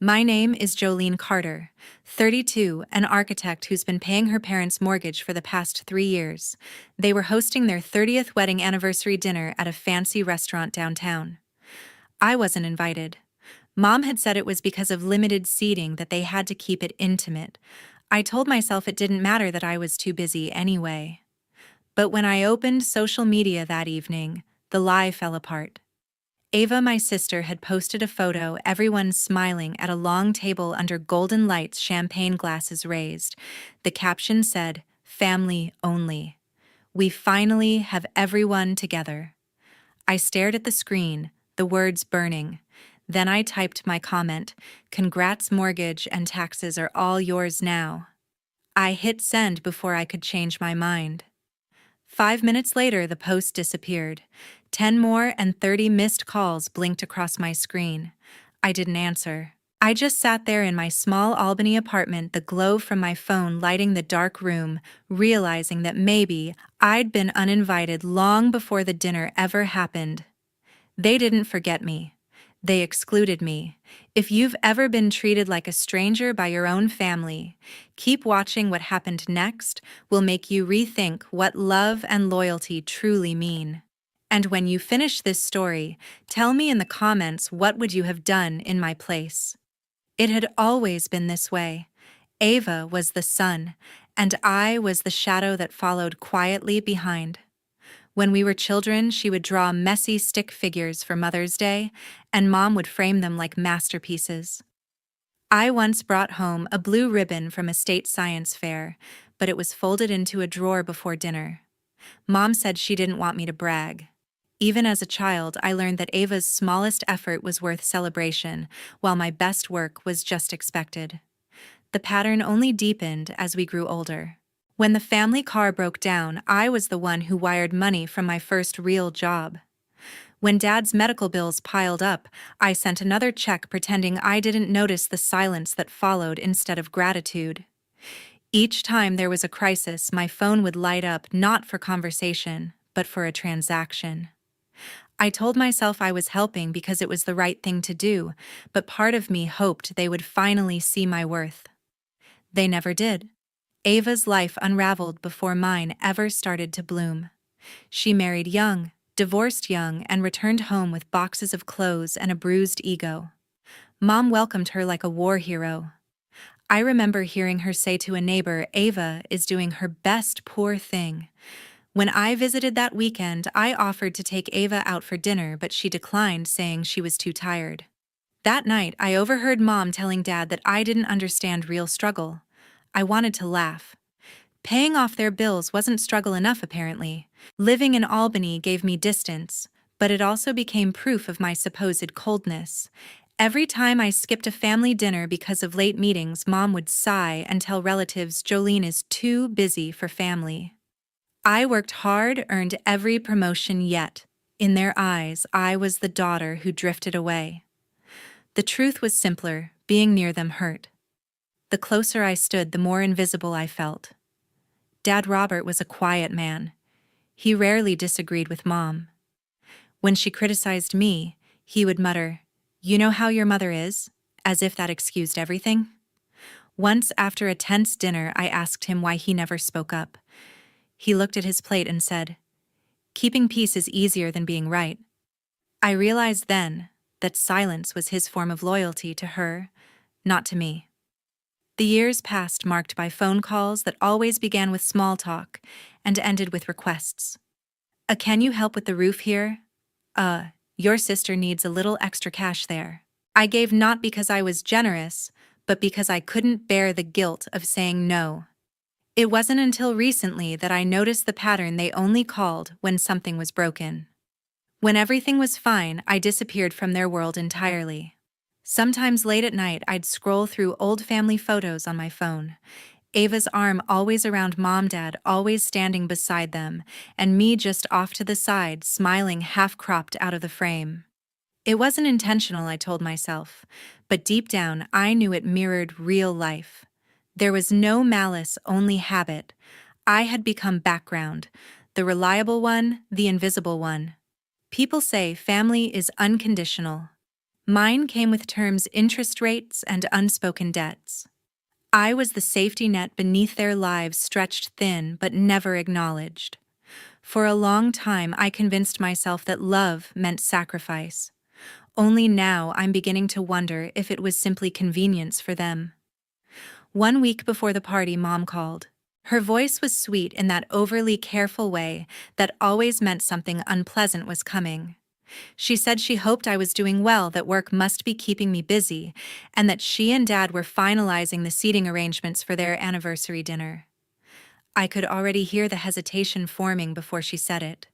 My name is Jolene Carter, 32, an architect who's been paying her parents' mortgage for the past 3 years. They were hosting their 30th wedding anniversary dinner at a fancy restaurant downtown. I wasn't invited. Mom had said it was because of limited seating that they had to keep it intimate. I told myself it didn't matter that I was too busy anyway. But when I opened social media that evening, the lie fell apart. Ava, my sister, had posted a photo, everyone smiling at a long table under golden lights, champagne glasses raised. The caption said, "Family only. We finally have everyone together." I stared at the screen, the words burning. Then I typed my comment, "Congrats, mortgage and taxes are all yours now." I hit send before I could change my mind. 5 minutes later, the post disappeared. 10 more and 30 missed calls blinked across my screen. I didn't answer. I just sat there in my small Albany apartment, the glow from my phone lighting the dark room, realizing that maybe I'd been uninvited long before the dinner ever happened. They didn't forget me. They excluded me. If you've ever been treated like a stranger by your own family, keep watching. What happened next will make you rethink what love and loyalty truly mean. And when you finish this story, tell me in the comments, what would you have done in my place? It had always been this way. Ava was the sun, and I was the shadow that followed quietly behind. When we were children, she would draw messy stick figures for Mother's Day, and Mom would frame them like masterpieces. I once brought home a blue ribbon from a state science fair, but it was folded into a drawer before dinner. Mom said she didn't want me to brag. Even as a child, I learned that Ava's smallest effort was worth celebration, while my best work was just expected. The pattern only deepened as we grew older. When the family car broke down, I was the one who wired money from my first real job. When Dad's medical bills piled up, I sent another check pretending I didn't notice the silence that followed instead of gratitude. Each time there was a crisis, my phone would light up not for conversation, but for a transaction. I told myself I was helping because it was the right thing to do, but part of me hoped they would finally see my worth. They never did. Ava's life unraveled before mine ever started to bloom. She married young, divorced young, and returned home with boxes of clothes and a bruised ego. Mom welcomed her like a war hero. I remember hearing her say to a neighbor, "Ava is doing her best, poor thing." When I visited that weekend, I offered to take Ava out for dinner, but she declined, saying she was too tired. That night, I overheard Mom telling Dad that I didn't understand real struggle. I wanted to laugh. Paying off their bills wasn't struggle enough, apparently. Living in Albany gave me distance, but it also became proof of my supposed coldness. Every time I skipped a family dinner because of late meetings, Mom would sigh and tell relatives Jolene is too busy for family. I worked hard, earned every promotion yet. In their eyes, I was the daughter who drifted away. The truth was simpler, being near them hurt. The closer I stood, the more invisible I felt. Dad Robert was a quiet man. He rarely disagreed with Mom. When she criticized me, he would mutter, "You know how your mother is," as if that excused everything. Once, after a tense dinner, I asked him why he never spoke up. He looked at his plate and said, "Keeping peace is easier than being right." I realized then that silence was his form of loyalty to her, not to me. The years passed, marked by phone calls that always began with small talk and ended with requests. Can you help with the roof here? Your sister needs a little extra cash there." I gave not because I was generous, but because I couldn't bear the guilt of saying no. It wasn't until recently that I noticed the pattern. They only called when something was broken. When everything was fine, I disappeared from their world entirely. Sometimes late at night, I'd scroll through old family photos on my phone. Ava's arm always around Mom, Dad always standing beside them, and me just off to the side, smiling half-cropped out of the frame. It wasn't intentional, I told myself, but deep down I knew it mirrored real life. There was no malice, only habit. I had become background, the reliable one, the invisible one. People say family is unconditional. Mine came with terms, interest rates, and unspoken debts. I was the safety net beneath their lives, stretched thin but never acknowledged. For a long time, I convinced myself that love meant sacrifice. Only now I'm beginning to wonder if it was simply convenience for them. 1 week before the party, Mom called. Her voice was sweet in that overly careful way that always meant something unpleasant was coming. She said she hoped I was doing well, that work must be keeping me busy, and that she and Dad were finalizing the seating arrangements for their anniversary dinner. I could already hear the hesitation forming before she said it.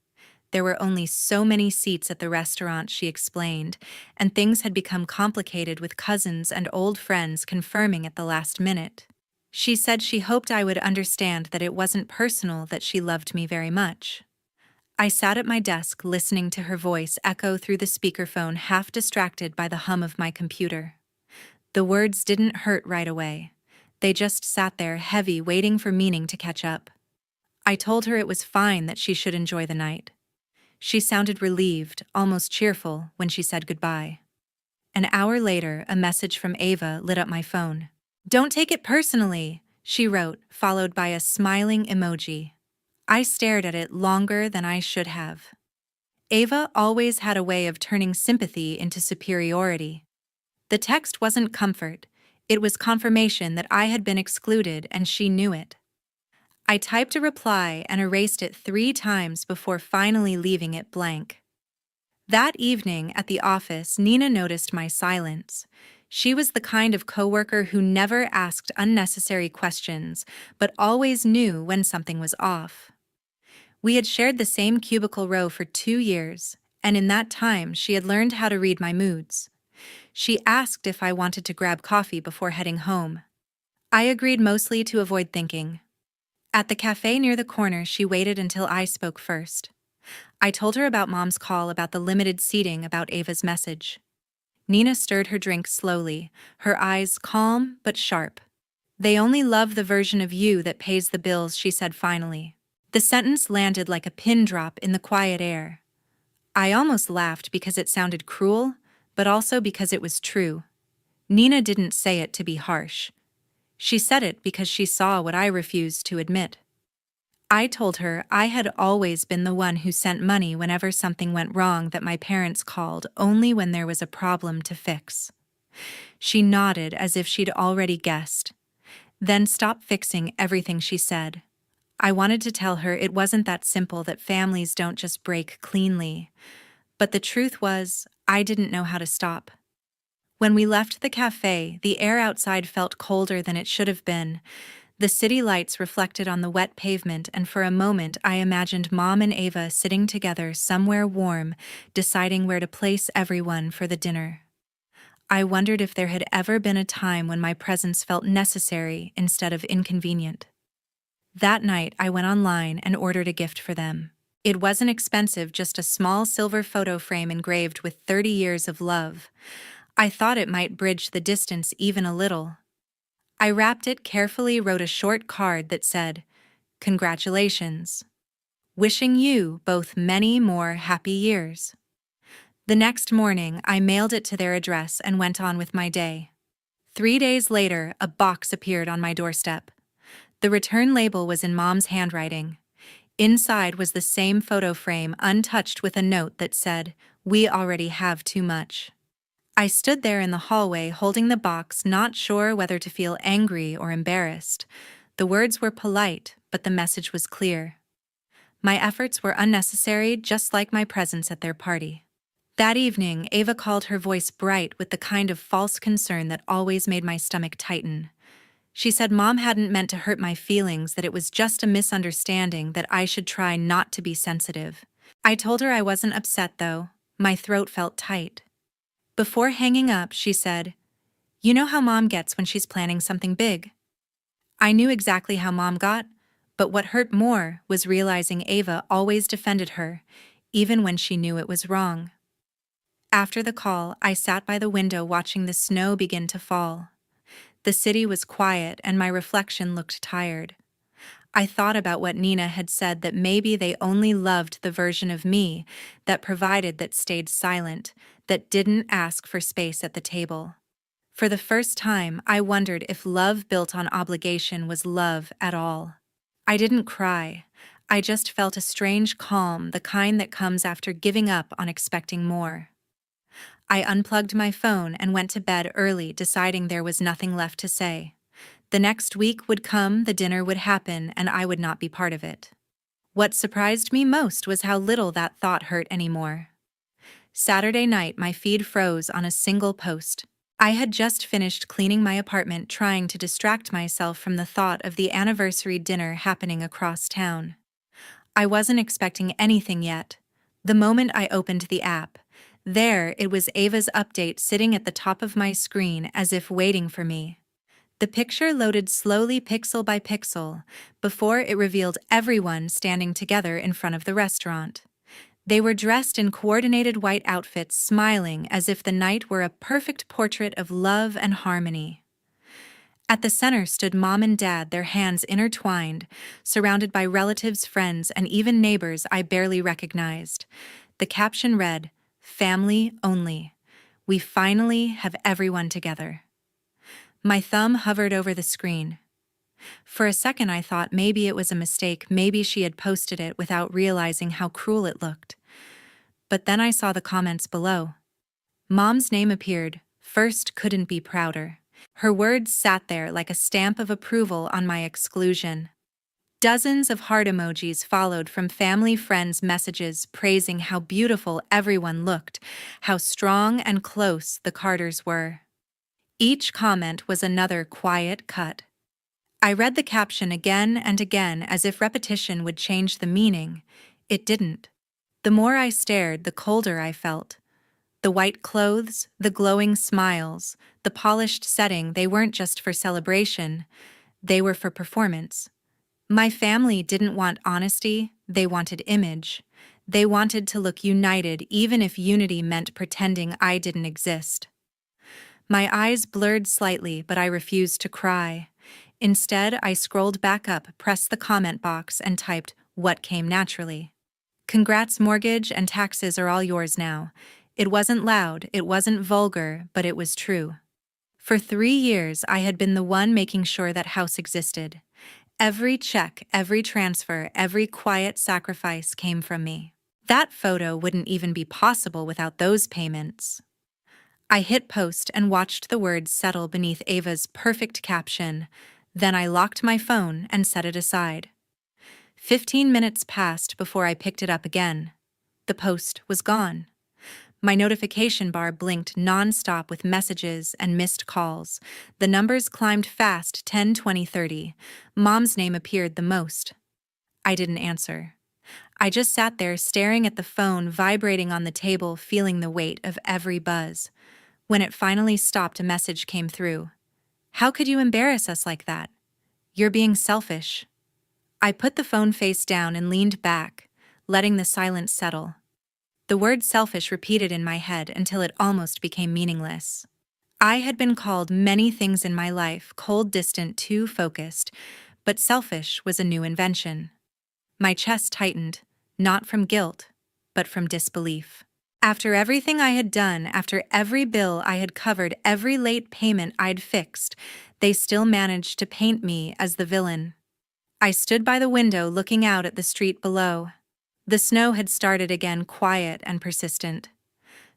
There were only so many seats at the restaurant, she explained, and things had become complicated with cousins and old friends confirming at the last minute. She said she hoped I would understand that it wasn't personal, that she loved me very much. I sat at my desk listening to her voice echo through the speakerphone, half distracted by the hum of my computer. The words didn't hurt right away. They just sat there heavy, waiting for meaning to catch up. I told her it was fine, that she should enjoy the night. She sounded relieved, almost cheerful, when she said goodbye. An hour later, a message from Ava lit up my phone. "Don't take it personally," she wrote, followed by a smiling emoji. I stared at it longer than I should have. Ava always had a way of turning sympathy into superiority. The text wasn't comfort, it was confirmation that I had been excluded, and she knew it. I typed a reply and erased it 3 times before finally leaving it blank. That evening at the office, Nina noticed my silence. She was the kind of coworker who never asked unnecessary questions, but always knew when something was off. We had shared the same cubicle row for 2 years, and in that time she had learned how to read my moods. She asked if I wanted to grab coffee before heading home. I agreed, mostly to avoid thinking. At the cafe near the corner, she waited until I spoke first. I told her about Mom's call, about the limited seating, about Ava's message. Nina stirred her drink slowly, her eyes calm but sharp. "They only love the version of you that pays the bills," she said finally. The sentence landed like a pin drop in the quiet air. I almost laughed because it sounded cruel, but also because it was true. Nina didn't say it to be harsh. She said it because she saw what I refused to admit. I told her I had always been the one who sent money whenever something went wrong, that my parents called only when there was a problem to fix. She nodded as if she'd already guessed. Then stopped fixing everything, she said. I wanted to tell her it wasn't that simple, that families don't just break cleanly. But the truth was, I didn't know how to stop. When we left the cafe, the air outside felt colder than it should have been. The city lights reflected on the wet pavement, and for a moment I imagined Mom and Ava sitting together somewhere warm, deciding where to place everyone for the dinner. I wondered if there had ever been a time when my presence felt necessary instead of inconvenient. That night, I went online and ordered a gift for them. It wasn't expensive, just a small silver photo frame engraved with 30 years of love. I thought it might bridge the distance even a little. I wrapped it carefully, wrote a short card that said, "Congratulations. Wishing you both many more happy years." The next morning, I mailed it to their address and went on with my day. 3 days later, a box appeared on my doorstep. The return label was in Mom's handwriting. Inside was the same photo frame, untouched, with a note that said, "We already have too much." I stood there in the hallway holding the box, not sure whether to feel angry or embarrassed. The words were polite, but the message was clear. My efforts were unnecessary, just like my presence at their party. That evening, Ava called, her voice bright with the kind of false concern that always made my stomach tighten. She said Mom hadn't meant to hurt my feelings, that it was just a misunderstanding, that I should try not to be sensitive. I told her I wasn't upset, though. My throat felt tight. Before hanging up, she said, "You know how Mom gets when she's planning something big." I knew exactly how Mom got, but what hurt more was realizing Ava always defended her, even when she knew it was wrong. After the call, I sat by the window watching the snow begin to fall. The city was quiet and my reflection looked tired. I thought about what Nina had said, that maybe they only loved the version of me that provided, that stayed silent, that didn't ask for space at the table. For the first time, I wondered if love built on obligation was love at all. I didn't cry. I just felt a strange calm, the kind that comes after giving up on expecting more. I unplugged my phone and went to bed early, deciding there was nothing left to say. The next week would come, the dinner would happen, and I would not be part of it. What surprised me most was how little that thought hurt anymore. Saturday night, my feed froze on a single post. I had just finished cleaning my apartment, trying to distract myself from the thought of the anniversary dinner happening across town. I wasn't expecting anything yet. The moment I opened the app, there it was, Ava's update sitting at the top of my screen as if waiting for me. The picture loaded slowly, pixel by pixel, before it revealed everyone standing together in front of the restaurant. They were dressed in coordinated white outfits, smiling as if the night were a perfect portrait of love and harmony. At the center stood Mom and Dad, their hands intertwined, surrounded by relatives, friends, and even neighbors I barely recognized. The caption read, "Family only. We finally have everyone together." My thumb hovered over the screen. For a second I thought maybe it was a mistake, maybe she had posted it without realizing how cruel it looked. But then I saw the comments below. Mom's name appeared, first couldn't be prouder. Her words sat there like a stamp of approval on my exclusion. Dozens of heart emojis followed from family friends' messages praising how beautiful everyone looked, how strong and close the Carters were. Each comment was another quiet cut. I read the caption again and again as if repetition would change the meaning. It didn't. The more I stared, the colder I felt. The white clothes, the glowing smiles, the polished setting, they weren't just for celebration, they were for performance. My family didn't want honesty, they wanted image. They wanted to look united, even if unity meant pretending I didn't exist. My eyes blurred slightly, but I refused to cry. Instead, I scrolled back up, pressed the comment box, and typed what came naturally. "Congrats, mortgage and taxes are all yours now." It wasn't loud, it wasn't vulgar, but it was true. For 3 years, I had been the one making sure that house existed. Every check, every transfer, every quiet sacrifice came from me. That photo wouldn't even be possible without those payments. I hit post and watched the words settle beneath Ava's perfect caption. Then I locked my phone and set it aside. 15 minutes passed before I picked it up again. The post was gone. My notification bar blinked non-stop with messages and missed calls. The numbers climbed fast, 10, 20, 30. Mom's name appeared the most. I didn't answer. I just sat there staring at the phone vibrating on the table, feeling the weight of every buzz. When it finally stopped, a message came through. "How could you embarrass us like that? You're being selfish." I put the phone face down and leaned back, letting the silence settle. The word selfish repeated in my head until it almost became meaningless. I had been called many things in my life, cold, distant, too focused, but selfish was a new invention. My chest tightened, not from guilt, but from disbelief. After everything I had done, after every bill I had covered, every late payment I'd fixed, they still managed to paint me as the villain. I stood by the window looking out at the street below. The snow had started again, quiet and persistent.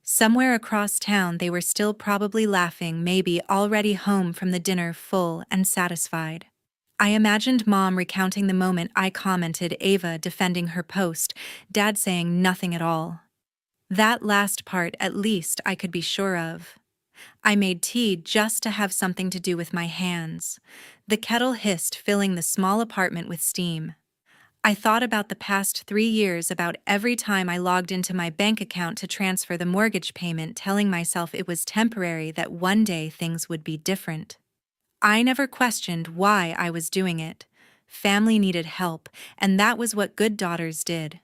Somewhere across town they were still probably laughing, maybe already home from the dinner, full and satisfied. I imagined Mom recounting the moment I commented, Ava defending her post, Dad saying nothing at all. That last part, at least, I could be sure of. I made tea just to have something to do with my hands. The kettle hissed, filling the small apartment with steam. I thought about the past 3 years, about every time I logged into my bank account to transfer the mortgage payment, telling myself it was temporary, that one day things would be different. I never questioned why I was doing it. Family needed help, and that was what good daughters did.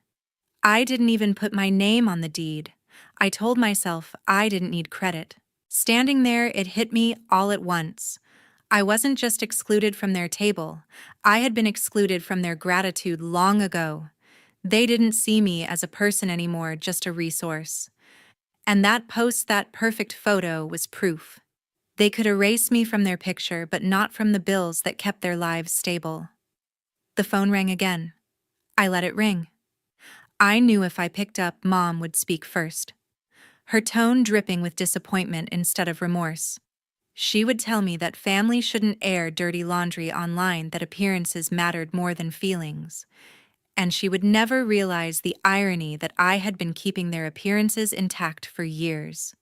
I didn't even put my name on the deed. I told myself I didn't need credit. Standing there, it hit me all at once. I wasn't just excluded from their table. I had been excluded from their gratitude long ago. They didn't see me as a person anymore, just a resource. And that post, that perfect photo, was proof. They could erase me from their picture, but not from the bills that kept their lives stable. The phone rang again. I let it ring. I knew if I picked up, Mom would speak first, her tone dripping with disappointment instead of remorse. She would tell me that family shouldn't air dirty laundry online, that appearances mattered more than feelings. And she would never realize the irony that I had been keeping their appearances intact for years.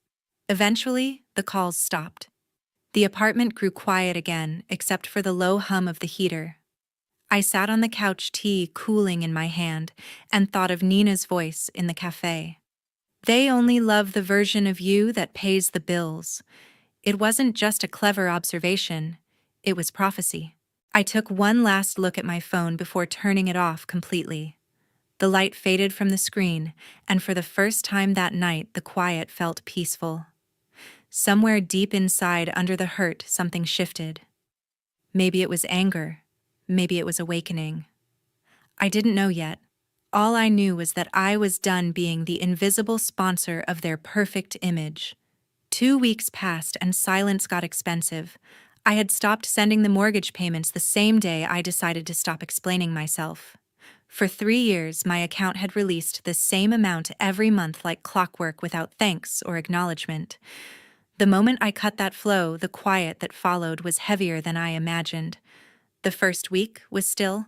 Eventually, the calls stopped. The apartment grew quiet again, except for the low hum of the heater. I sat on the couch, tea cooling in my hand, and thought of Nina's voice in the cafe. They only love the version of you that pays the bills. It wasn't just a clever observation, it was prophecy. I took one last look at my phone before turning it off completely. The light faded from the screen, and for the first time that night, the quiet felt peaceful. Somewhere deep inside, under the hurt, something shifted. Maybe it was anger. Maybe it was awakening. I didn't know yet. All I knew was that I was done being the invisible sponsor of their perfect image. 2 weeks passed and silence got expensive. I had stopped sending the mortgage payments the same day I decided to stop explaining myself. For 3 years, my account had released the same amount every month like clockwork, without thanks or acknowledgement. The moment I cut that flow, the quiet that followed was heavier than I imagined. The first week was still.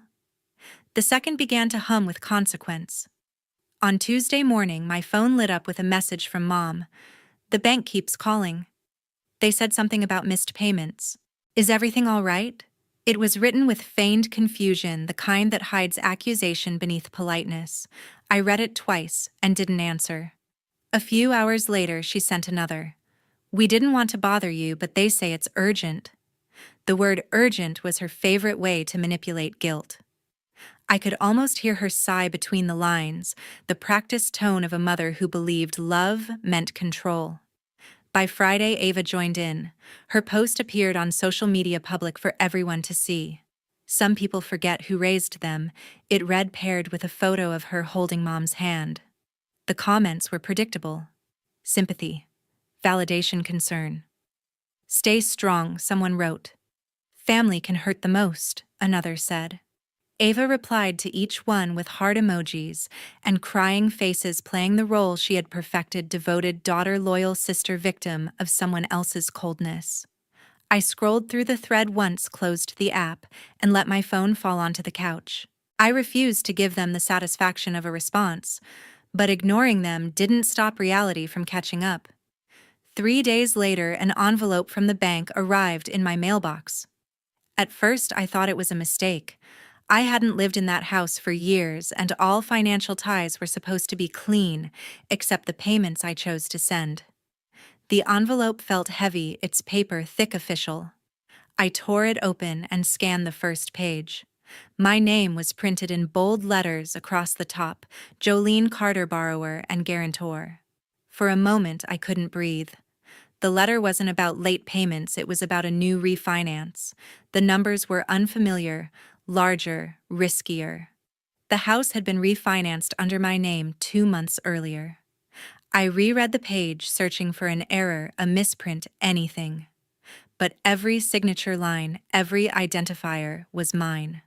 The second began to hum with consequence. On Tuesday morning, my phone lit up with a message from Mom. The bank keeps calling. They said something about missed payments. Is everything all right? It was written with feigned confusion, the kind that hides accusation beneath politeness. I read it twice and didn't answer. A few hours later, she sent another. We didn't want to bother you, but they say it's urgent. The word urgent was her favorite way to manipulate guilt. I could almost hear her sigh between the lines, the practiced tone of a mother who believed love meant control. By Friday, Ava joined in. Her post appeared on social media, public for everyone to see. Some people forget who raised them. It read, paired with a photo of her holding Mom's hand. The comments were predictable. Sympathy. Validation, concern. Stay strong, someone wrote. Family can hurt the most, another said. Ava replied to each one with heart emojis and crying faces, playing the role she had perfected, devoted daughter, loyal sister, victim of someone else's coldness. I scrolled through the thread once, closed the app, and let my phone fall onto the couch. I refused to give them the satisfaction of a response, but ignoring them didn't stop reality from catching up. 3 days later, an envelope from the bank arrived in my mailbox. At first, I thought it was a mistake. I hadn't lived in that house for years, and all financial ties were supposed to be clean, except the payments I chose to send. The envelope felt heavy, its paper thick, official. I tore it open and scanned the first page. My name was printed in bold letters across the top: Jolene Carter, borrower and guarantor. For a moment, I couldn't breathe. The letter wasn't about late payments, it was about a new refinance. The numbers were unfamiliar, larger, riskier. The house had been refinanced under my name 2 months earlier. I reread the page, searching for an error, a misprint, anything. But every signature line, every identifier was mine.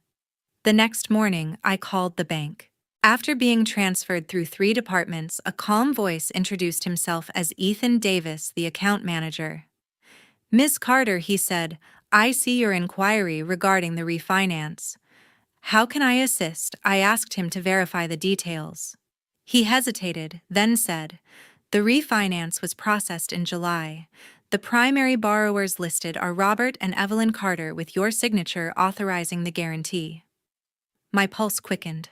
The next morning, I called the bank. After being transferred through 3 departments, a calm voice introduced himself as Ethan Davis, the account manager. Ms. Carter, he said, I see your inquiry regarding the refinance. How can I assist? I asked him to verify the details. He hesitated, then said, the refinance was processed in July. The primary borrowers listed are Robert and Evelyn Carter, with your signature authorizing the guarantee. My pulse quickened.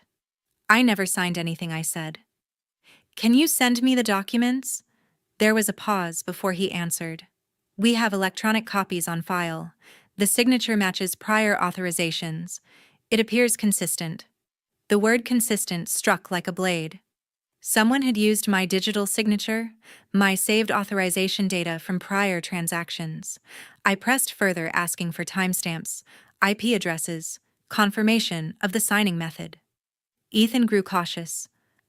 I never signed anything, I said. Can you send me the documents? There was a pause before he answered. We have electronic copies on file. The signature matches prior authorizations. It appears consistent. The word consistent struck like a blade. Someone had used my digital signature, my saved authorization data from prior transactions. I pressed further, asking for timestamps, IP addresses, confirmation of the signing method. Ethan grew cautious.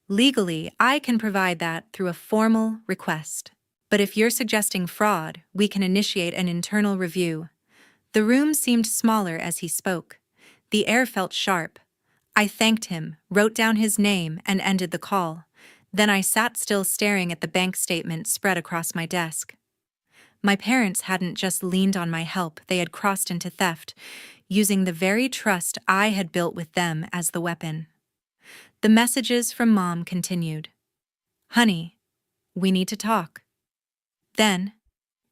Legally, I can provide that through a formal request. But if you're suggesting fraud, we can initiate an internal review. The room seemed smaller as he spoke. The air felt sharp. I thanked him, wrote down his name, and ended the call. Then I sat still staring at the bank statement spread across my desk. My parents hadn't just leaned on my help, they had crossed into theft, using the very trust I had built with them as the weapon. The messages from Mom continued. "Honey, we need to talk." Then,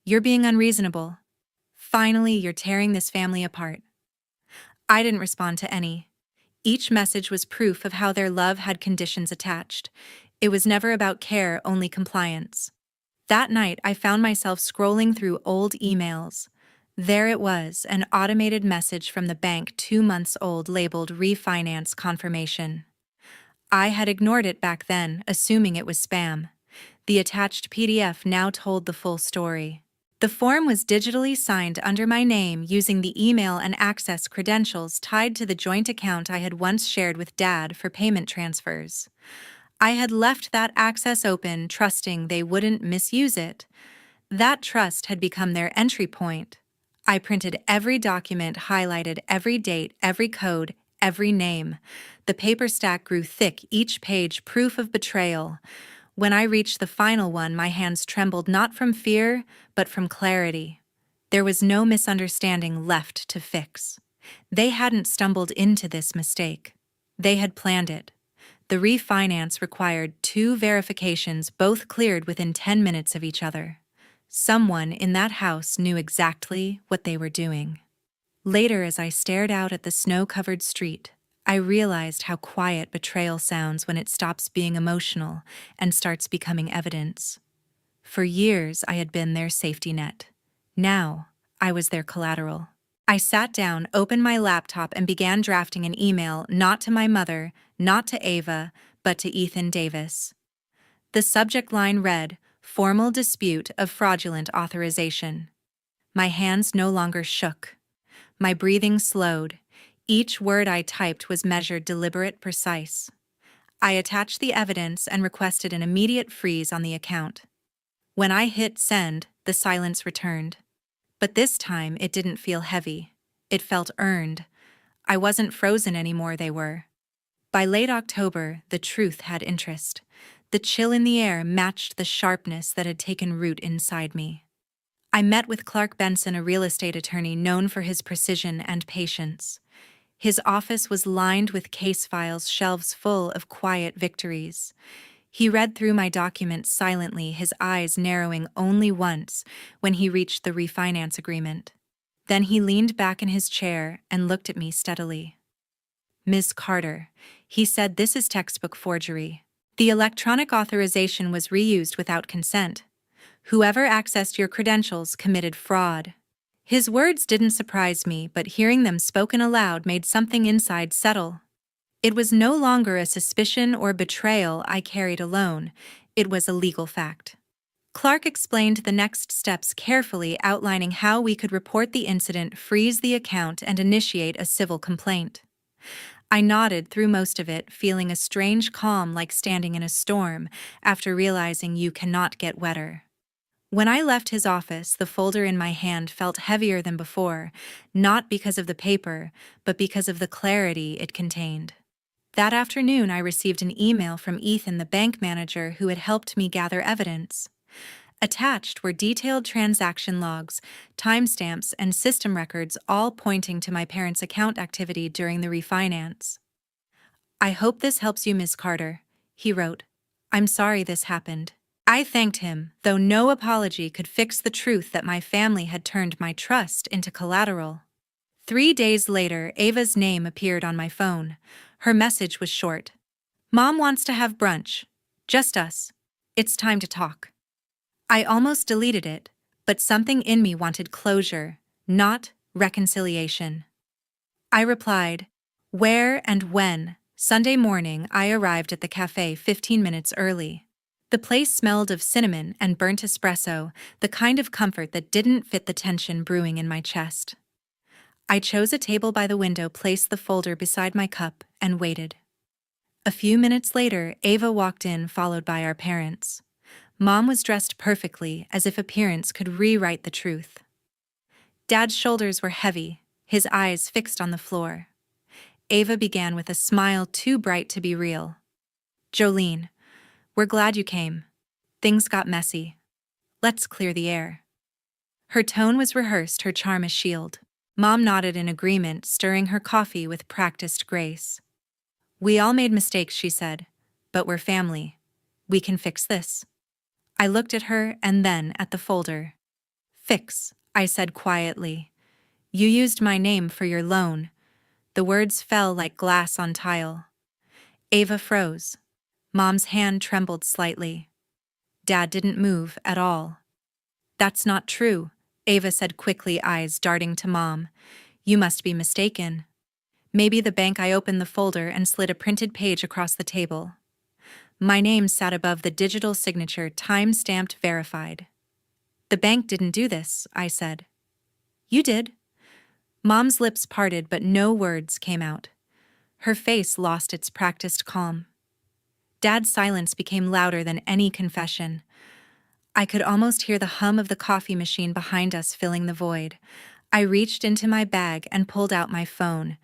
"You're being unreasonable. Finally, you're tearing this family apart." I didn't respond to any. Each message was proof of how their love had conditions attached. It was never about care, only compliance. That night, I found myself scrolling through old emails. There it was, an automated message from the bank 2 months old labeled refinance confirmation. I had ignored it back then, assuming it was spam. The attached PDF now told the full story. The form was digitally signed under my name using the email and access credentials tied to the joint account I had once shared with Dad for payment transfers. I had left that access open, trusting they wouldn't misuse it. That trust had become their entry point. I printed every document, highlighted every date, every code, every name. The paper stack grew thick, each page proof of betrayal. When I reached the final one, my hands trembled not from fear, but from clarity. There was no misunderstanding left to fix. They hadn't stumbled into this mistake. They had planned it. The refinance required 2 verifications, both cleared within 10 minutes of each other. Someone in that house knew exactly what they were doing. Later, as I stared out at the snow-covered street, I realized how quiet betrayal sounds when it stops being emotional and starts becoming evidence. For years, I had been their safety net. Now, I was their collateral. I sat down, opened my laptop, and began drafting an email, not to my mother, not to Ava, but to Ethan Davis. The subject line read, "Formal dispute of fraudulent authorization." My hands no longer shook. My breathing slowed. Each word I typed was measured, deliberate, precise. I attached the evidence and requested an immediate freeze on the account. When I hit send, the silence returned. But this time it didn't feel heavy. It felt earned. I wasn't frozen anymore, they were. By late October, the truth had interest. The chill in the air matched the sharpness that had taken root inside me. I met with Clark Benson, a real estate attorney known for his precision and patience. His office was lined with case files, shelves full of quiet victories. He read through my documents silently, his eyes narrowing only once when he reached the refinance agreement. Then he leaned back in his chair and looked at me steadily. "Ms. Carter," he said, "this is textbook forgery. The electronic authorization was reused without consent. Whoever accessed your credentials committed fraud." His words didn't surprise me, but hearing them spoken aloud made something inside settle. It was no longer a suspicion or betrayal I carried alone. It was a legal fact. Clark explained the next steps carefully, outlining how we could report the incident, freeze the account, and initiate a civil complaint. I nodded through most of it, feeling a strange calm, like standing in a storm after realizing you cannot get wetter. When I left his office, the folder in my hand felt heavier than before, not because of the paper, but because of the clarity it contained. That afternoon, I received an email from Ethan, the bank manager who had helped me gather evidence. Attached were detailed transaction logs, timestamps, and system records, all pointing to my parents' account activity during the refinance. "I hope this helps you, Ms. Carter," he wrote. "I'm sorry this happened." I thanked him, though no apology could fix the truth that my family had turned my trust into collateral. 3 days later, Ava's name appeared on my phone. Her message was short. "Mom wants to have brunch. Just us. It's time to talk." I almost deleted it, but something in me wanted closure, not reconciliation. I replied, "Where and when?" Sunday morning, I arrived at the cafe 15 minutes early. The place smelled of cinnamon and burnt espresso, the kind of comfort that didn't fit the tension brewing in my chest. I chose a table by the window, placed the folder beside my cup, and waited. A few minutes later, Ava walked in, followed by our parents. Mom was dressed perfectly, as if appearance could rewrite the truth. Dad's shoulders were heavy, his eyes fixed on the floor. Ava began with a smile too bright to be real. "Jolene, we're glad you came. Things got messy. Let's clear the air." Her tone was rehearsed, her charm a shield. Mom nodded in agreement, stirring her coffee with practiced grace. "We all made mistakes," she said, "but we're family. We can fix this." I looked at her and then at the folder. "Fix," I said quietly. "You used my name for your loan." The words fell like glass on tile. Ava froze. Mom's hand trembled slightly. Dad didn't move at all. "That's not true," Ava said quickly, eyes darting to Mom. "You must be mistaken." Maybe the bank. I opened the folder and slid a printed page across the table. My name sat above the digital signature, time-stamped verified. "The bank didn't do this," I said. "You did." Mom's lips parted, but no words came out. Her face lost its practiced calm. Dad's silence became louder than any confession. I could almost hear the hum of the coffee machine behind us filling the void. I reached into my bag and pulled out my phone.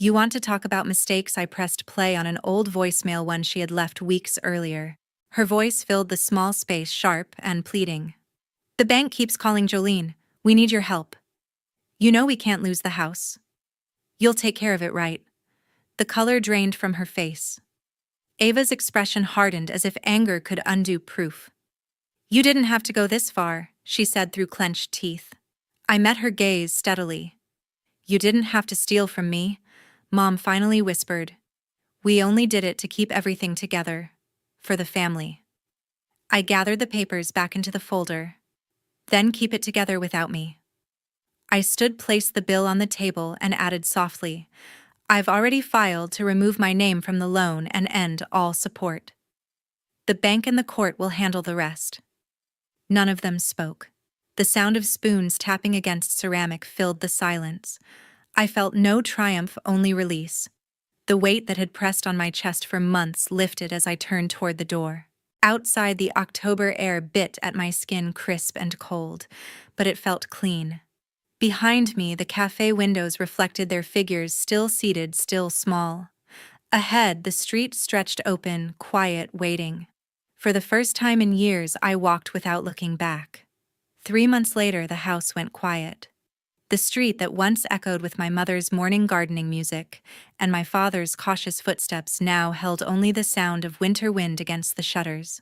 "You want to talk about mistakes?" I pressed play on an old voicemail, one she had left weeks earlier. Her voice filled the small space, sharp and pleading. "The bank keeps calling, Jolene. We need your help. You know we can't lose the house. You'll take care of it, right?" The color drained from her face. Ava's expression hardened as if anger could undo proof. "You didn't have to go this far," she said through clenched teeth. I met her gaze steadily. "You didn't have to steal from me," Mom finally whispered. "We only did it to keep everything together. For the family." I gathered the papers back into the folder. "Then keep it together without me." I placed the bill on the table and added softly, "I've already filed to remove my name from the loan and end all support. The bank and the court will handle the rest." None of them spoke. The sound of spoons tapping against ceramic filled the silence. I felt no triumph, only release. The weight that had pressed on my chest for months lifted as I turned toward the door. Outside, the October air bit at my skin, crisp and cold, but it felt clean. Behind me, the cafe windows reflected their figures, still seated, still small. Ahead, the street stretched open, quiet, waiting. For the first time in years, I walked without looking back. 3 months later, the house went quiet. The street that once echoed with my mother's morning gardening music and my father's cautious footsteps now held only the sound of winter wind against the shutters.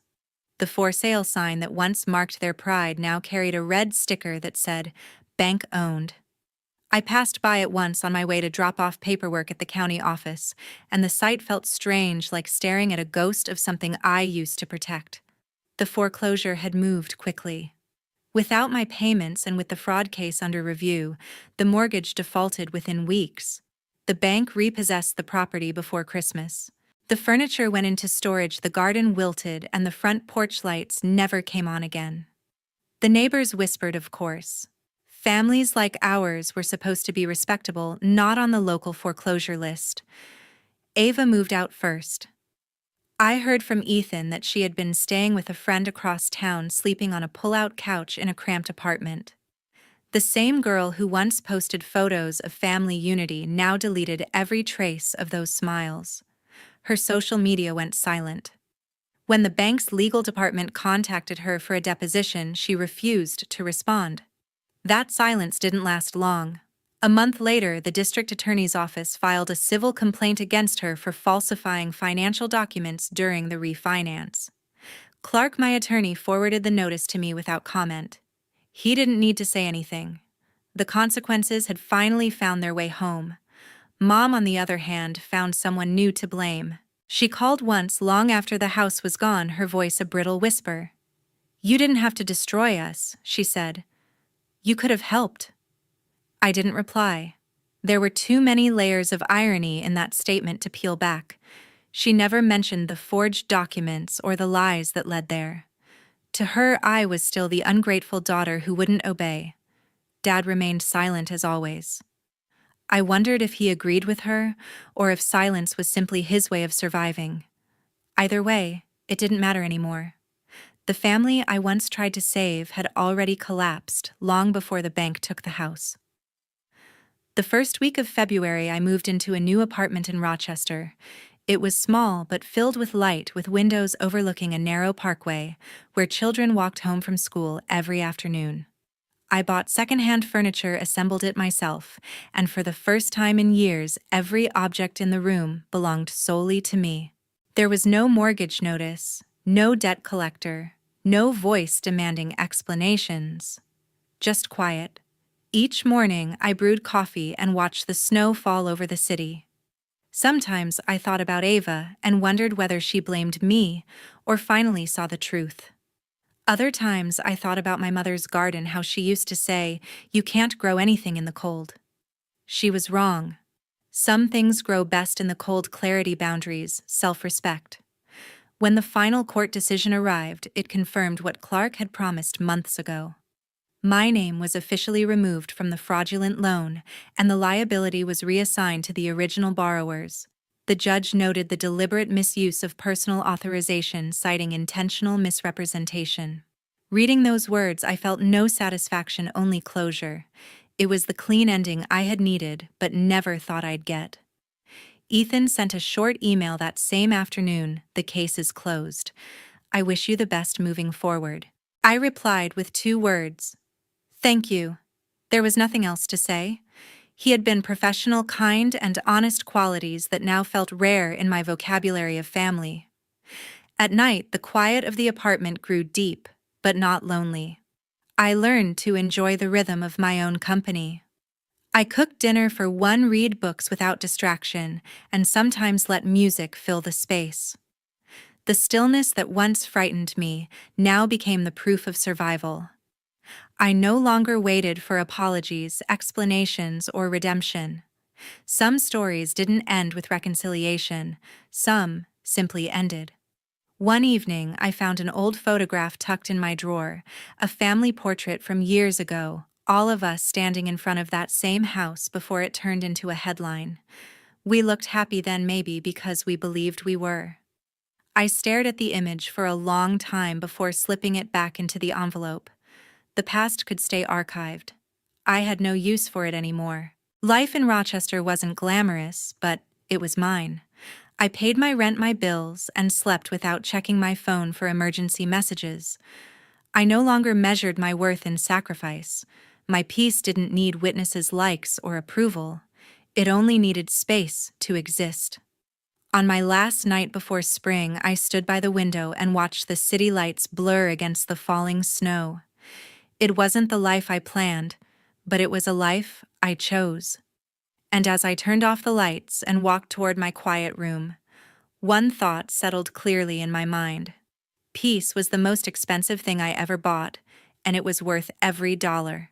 The for sale sign that once marked their pride now carried a red sticker that said, "Bank owned." I passed by it once on my way to drop off paperwork at the county office, and the sight felt strange, like staring at a ghost of something I used to protect. The foreclosure had moved quickly. Without my payments and with the fraud case under review, the mortgage defaulted within weeks. The bank repossessed the property before Christmas. The furniture went into storage, the garden wilted, and the front porch lights never came on again. The neighbors whispered, of course. Families like ours were supposed to be respectable, not on the local foreclosure list. Ava moved out first. I heard from Ethan that she had been staying with a friend across town, sleeping on a pull-out couch in a cramped apartment. The same girl who once posted photos of family unity now deleted every trace of those smiles. Her social media went silent. When the bank's legal department contacted her for a deposition, she refused to respond. That silence didn't last long. A month later, the district attorney's office filed a civil complaint against her for falsifying financial documents during the refinance. Clark, my attorney, forwarded the notice to me without comment. He didn't need to say anything. The consequences had finally found their way home. Mom, on the other hand, found someone new to blame. She called once, long after the house was gone, her voice a brittle whisper. "You didn't have to destroy us," she said. "You could have helped." I didn't reply. There were too many layers of irony in that statement to peel back. She never mentioned the forged documents or the lies that led there. To her, I was still the ungrateful daughter who wouldn't obey. Dad remained silent as always. I wondered if he agreed with her, or if silence was simply his way of surviving. Either way, it didn't matter anymore. The family I once tried to save had already collapsed long before the bank took the house. The first week of February, I moved into a new apartment in Rochester. It was small but filled with light, with windows overlooking a narrow parkway where children walked home from school every afternoon. I bought secondhand furniture, assembled it myself, and for the first time in years, every object in the room belonged solely to me. There was no mortgage notice, no debt collector, no voice demanding explanations. Just quiet. Each morning, I brewed coffee and watched the snow fall over the city. Sometimes I thought about Ava and wondered whether she blamed me or finally saw the truth. Other times I thought about my mother's garden, how she used to say, "You can't grow anything in the cold." She was wrong. Some things grow best in the cold. Clarity, boundaries, self-respect. When the final court decision arrived, it confirmed what Clark had promised months ago. My name was officially removed from the fraudulent loan, and the liability was reassigned to the original borrowers. The judge noted the deliberate misuse of personal authorization, citing intentional misrepresentation. Reading those words, I felt no satisfaction, only closure. It was the clean ending I had needed, but never thought I'd get. Ethan sent a short email that same afternoon: "The case is closed. I wish you the best moving forward." I replied with 2 words: "Thank you." There was nothing else to say. He had been professional, kind, and honest, qualities that now felt rare in my vocabulary of family. At night, the quiet of the apartment grew deep, but not lonely. I learned to enjoy the rhythm of my own company. I cooked dinner for one, read books without distraction, and sometimes let music fill the space. The stillness that once frightened me now became the proof of survival. I no longer waited for apologies, explanations, or redemption. Some stories didn't end with reconciliation, some simply ended. One evening, I found an old photograph tucked in my drawer, a family portrait from years ago, all of us standing in front of that same house before it turned into a headline. We looked happy then, maybe because we believed we were. I stared at the image for a long time before slipping it back into the envelope. The past could stay archived. I had no use for it anymore. Life in Rochester wasn't glamorous, but it was mine. I paid my rent, my bills, and slept without checking my phone for emergency messages. I no longer measured my worth in sacrifice. My peace didn't need witnesses' likes or approval. It only needed space to exist. On my last night before spring, I stood by the window and watched the city lights blur against the falling snow. It wasn't the life I planned, but it was a life I chose. And as I turned off the lights and walked toward my quiet room, one thought settled clearly in my mind. Peace was the most expensive thing I ever bought, and it was worth every dollar.